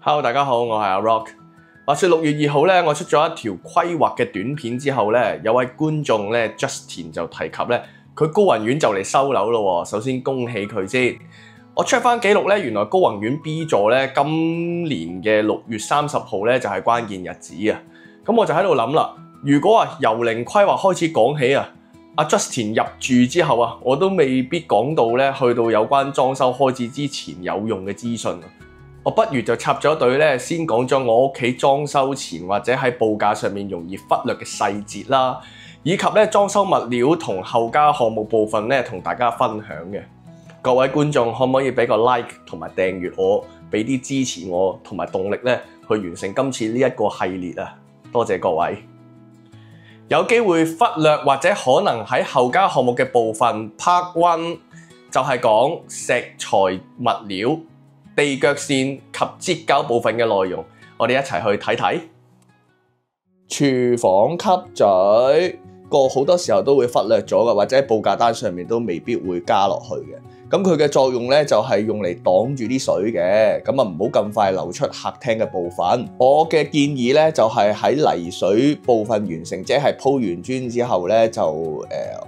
Hello， 大家好，我係阿 Rock。話說6月2號咧，我出咗一條規劃嘅短片之後咧，有位觀眾咧 Justin 就提及咧，佢高宏苑就嚟收樓咯。首先恭喜佢先。我 check 翻記錄咧，原來高宏苑 B 座咧今年嘅6月30號咧就係關鍵日子啊。咁我就喺度諗啦，如果由零規劃開始講起啊，阿 Justin 入住之後啊，我都未必講到咧去到有關裝修開始之前有用嘅資訊。我不如就插咗隊咧，先講咗我屋企裝修前或者喺報價上面容易忽略嘅細節啦，以及咧裝修物料同後加項目部分咧同大家分享嘅。各位觀眾可唔可以俾個 like 同埋訂閱我，俾啲支持我同埋動力咧去完成今次呢一個系列啊！多謝各位。有機會忽略或者可能喺後加項目嘅部分 Part 1就係講石材物料、地腳線及折舊部分嘅內容，我哋一齊去睇睇。廚房吸嘴個好多時候都會忽略咗嘅，或者喺報價單上面都未必會加落去嘅。咁佢嘅作用咧就係用嚟擋住啲水嘅，咁啊唔好咁快流出客廳嘅部分。我嘅建議咧就係喺泥水部分完成，即係鋪完磚之後咧就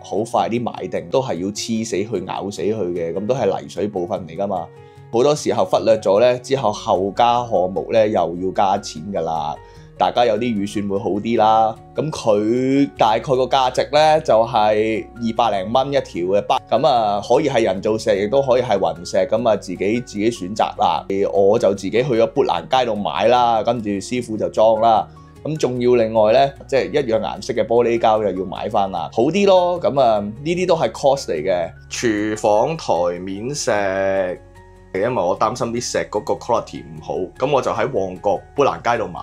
好快啲埋定，都係要黐死去咬死佢嘅，咁都係泥水部分嚟噶嘛。好多時候忽略咗咧，之後後加項目咧又要加錢噶啦。大家有啲預算會好啲啦。咁佢大概個價值咧就係200零蚊一條嘅筆，咁啊可以係人造石，亦都可以係雲石，咁啊自己選擇啦。我就自己去咗砵蘭街度買啦，跟住師傅就裝啦。咁仲要另外咧，即係一樣顏色嘅玻璃膠又要買翻啦，好啲咯。咁啊呢啲都係 cost 嚟嘅。廚房台面石。因為我擔心啲石嗰個 quality 唔好，咁我就喺旺角砵蘭街度買，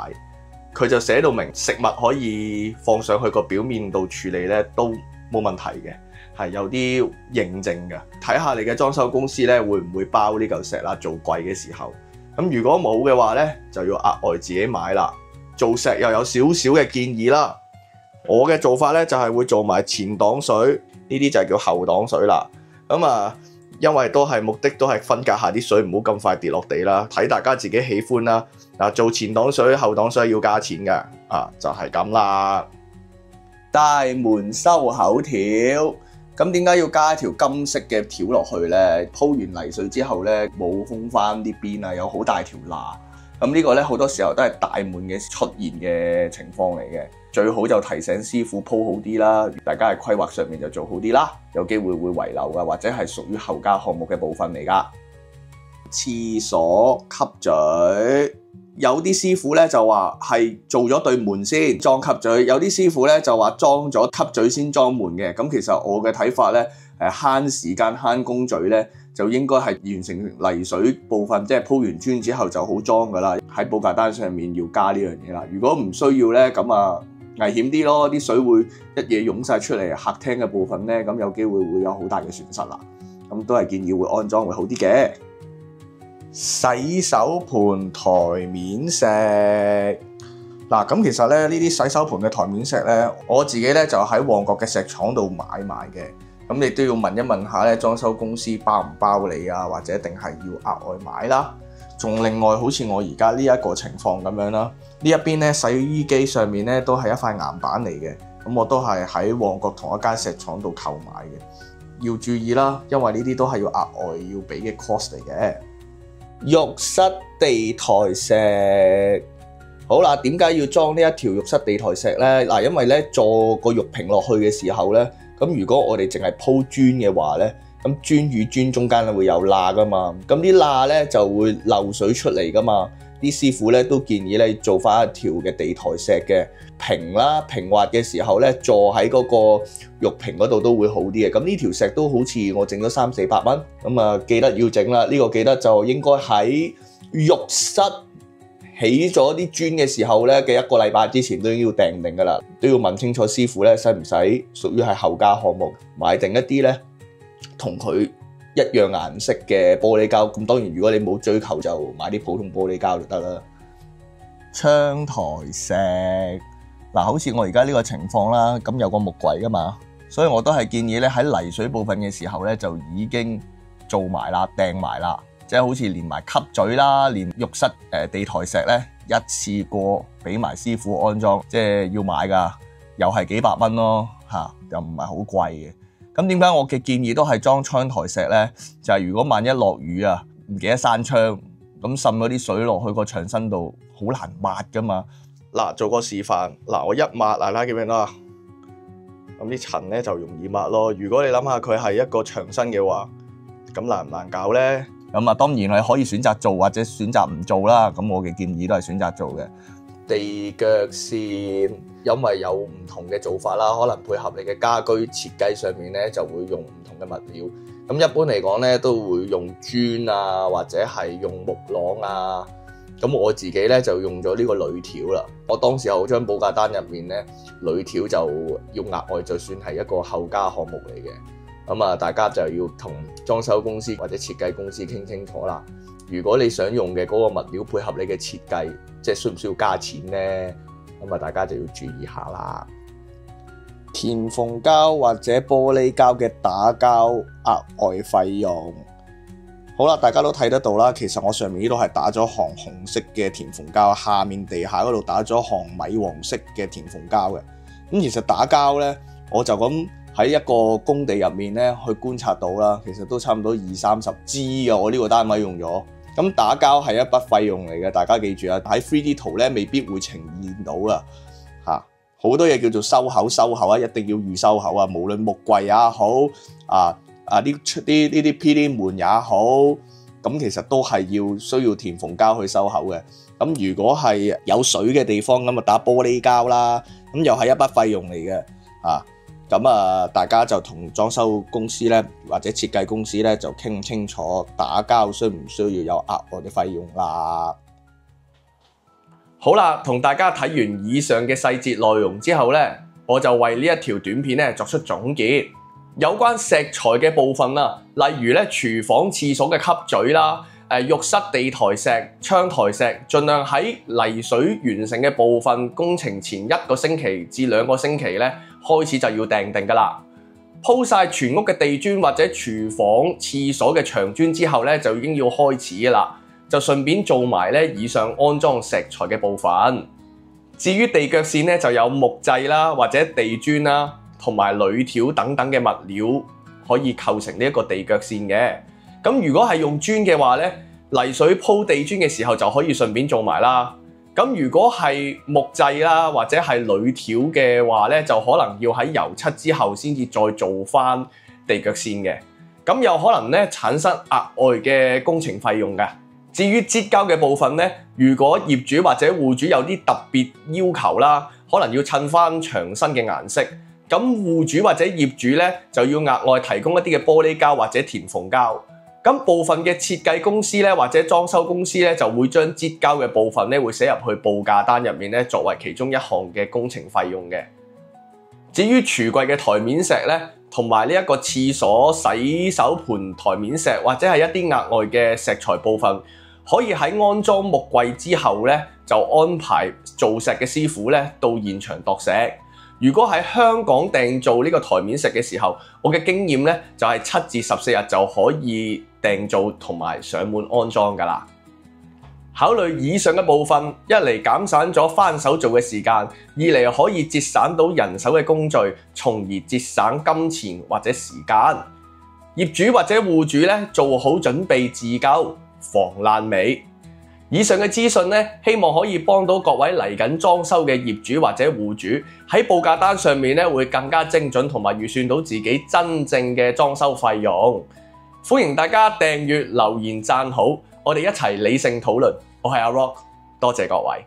佢就寫到明食物可以放上去個表面度處理咧都冇問題嘅，係有啲認證嘅。睇下你嘅裝修公司咧會唔會包呢嚿石啦，做櫃嘅時候。咁如果冇嘅話咧，就要額外自己買啦。做石又有少少嘅建議啦，我嘅做法咧就係會做埋前擋水，呢啲就係叫後擋水啦。咁啊〜因為都係目的都係分隔下啲水，唔好咁快跌落地啦。睇大家自己喜歡啦。做前擋水、後擋水要加錢嘅，就係咁啦。大門收口條，咁點解要加一條金色嘅條落去呢？鋪完泥水之後呢，冇封翻啲邊啊，有好大條罅。咁呢個呢，好多時候都係大門嘅出現嘅情況嚟嘅。最好就提醒師傅鋪好啲啦，大家喺規劃上面就做好啲啦，有機會會遺漏噶，或者係屬於後加項目嘅部分嚟噶。廁所吸嘴，有啲師傅咧就話係做咗對門先裝吸嘴，有啲師傅咧就話裝咗吸嘴先裝門嘅。咁其實我嘅睇法咧，慳時間慳工序咧，就應該係完成泥水部分，即係鋪完磚之後就好裝噶啦。喺報價單上面要加呢樣嘢啦。如果唔需要咧，咁啊〜危險啲咯，啲水會一嘢湧晒出嚟，客廳嘅部分咧，咁有機會會有好大嘅損失啦。咁都係建議會安裝會好啲嘅。洗手盤台面石，嗱咁其實咧呢啲洗手盤嘅台面石咧，我自己咧就喺旺角嘅石廠度買埋嘅。咁你都要問一問下咧，裝修公司包唔包你啊，或者定係要額外買啦。仲另外好似我而家呢一個情況咁樣啦，呢一邊咧洗衣機上面咧都係一塊岩板嚟嘅，咁我都係喺旺角同一間石廠度購買嘅，要注意啦，因為呢啲都係要額外要俾嘅 cost 嚟嘅。浴室地台石，好啦，點解要裝呢一條浴室地台石咧？嗱，因為咧坐個浴屏落去嘅時候咧，咁如果我哋淨係鋪磚嘅話咧，咁磚與磚中間咧會有罅噶嘛，咁啲罅咧就會漏水出嚟噶嘛。啲師傅咧都建議咧做翻一條嘅地台石嘅平啦，平滑嘅時候咧坐喺嗰個浴屏嗰度都會好啲嘅。咁呢條石都好似我整咗300-400蚊，咁啊記得要整啦。呢個記得就應該喺浴室起咗啲磚嘅時候咧嘅1個禮拜之前都要訂定噶啦，都要問清楚師傅咧使唔使屬於係後加項目，買定一啲咧同佢一樣顏色嘅玻璃膠。咁當然如果你冇追求就買啲普通玻璃膠就得啦。窗台石，嗱好似我而家呢個情況啦，咁有個木櫃噶嘛，所以我都係建議咧喺泥水部分嘅時候咧就已經做埋啦，訂埋啦。即係好似連埋吸嘴啦，連浴室地台石咧一次過俾埋師傅安裝，即係要買㗎，又係幾百蚊咯嚇，又唔係好貴嘅。咁點解我嘅建議都係裝窗台石咧？就係如果萬一落雨啊，唔記得閂窗，咁滲嗰啲水落去個牆身度，好難抹㗎嘛。嗱，做個示範，嗱，我一抹，大家見唔見到啊？咁啲塵咧就容易抹咯。如果你諗下佢係一個牆身嘅話，咁難唔難搞咧？咁啊，當然係可以選擇做或者選擇唔做啦。咁我嘅建議都係選擇做嘅。地腳線因為有唔同嘅做法啦，可能配合你嘅家居設計上面咧，就會用唔同嘅物料。咁一般嚟講咧，都會用磚啊，或者係用木廊啊。咁我自己咧就用咗呢個鋁條啦。我當時候將報價單入面咧，鋁條就要額外，就算係一個後加項目嚟嘅。咁啊，大家就要同裝修公司或者設計公司傾清楚啦。如果你想用嘅嗰個物料配合你嘅設計，即係需唔需要加錢呢？咁啊，大家就要注意下啦。填縫膠或者玻璃膠嘅打膠額外費用。好啦，大家都睇得到啦。其實我上面呢度係打咗行紅色嘅填縫膠，下面地下嗰度打咗行米黃色嘅填縫膠嘅。咁其實打膠呢，我就咁喺一個工地入面呢去觀察到啦，其實都差唔多20-30支嘅。我呢個單位用咗。咁打膠係一筆費用嚟嘅，大家記住啊！喺 3D 圖呢未必會呈現到啊。好多嘢叫做收口啊，一定要預收口啊。無論木櫃也好，呢啲 PD 門也好，咁其實都係需要填縫膠去收口嘅。咁如果係有水嘅地方，咁啊打玻璃膠啦，咁又係一筆費用嚟嘅。咁大家就同裝修公司咧或者設計公司咧就傾清楚打膠需唔需要有額外嘅費用啦。好啦，同大家睇完以上嘅細節內容之後咧，我就為呢一條短片咧作出總結。有關石材嘅部分啦，例如咧廚房、廁所嘅吸嘴啦，浴室地台石、窗台石，盡量喺泥水完成嘅部分工程前1個星期至2個星期咧開始就要訂定㗎啦。鋪晒全屋嘅地磚或者廚房、廁所嘅牆磚之後咧，就已經要開始㗎啦。就順便做埋咧以上安裝石材嘅部分。至於地腳線咧，就有木製啦，或者地磚啦，同埋鋁條等等嘅物料可以構成呢一個地腳線嘅。咁如果係用磚嘅話咧，泥水鋪地磚嘅時候就可以順便做埋啦。咁如果係木製啦，或者係鋁條嘅話咧，就可能要喺油漆之後先至再做翻地腳線嘅。咁有可能咧產生額外嘅工程費用嘅。至於擠膠嘅部分咧，如果業主或者戶主有啲特別要求啦，可能要襯翻牆身嘅顏色，咁戶主或者業主咧就要額外提供一啲嘅玻璃膠或者填縫膠。咁部分嘅設計公司咧或者裝修公司咧就會將擠膠嘅部分咧會寫入去報價單入面咧，作為其中一項嘅工程費用嘅。至於櫥櫃嘅台面石咧，同埋呢一個廁所洗手盆台面石或者係一啲額外嘅石材部分，可以喺安裝木櫃之後咧，就安排做石嘅師傅咧到現場度石。如果喺香港訂做呢個台面石嘅時候，我嘅經驗咧就係7至14日就可以訂做同埋上門安裝㗎啦。考慮以上嘅部分，一嚟減省咗翻手做嘅時間，二嚟可以節省到人手嘅工序，從而節省金錢或者時間。業主或者戶主咧做好準備自救，防爛尾。以上嘅資訊咧，希望可以幫到各位嚟緊裝修嘅業主或者戶主喺報價單上面咧會更加精準，同埋預算到自己真正嘅裝修費用。歡迎大家訂閱、留言、讚好，我哋一齊理性討論。我係阿 Rock，多謝各位。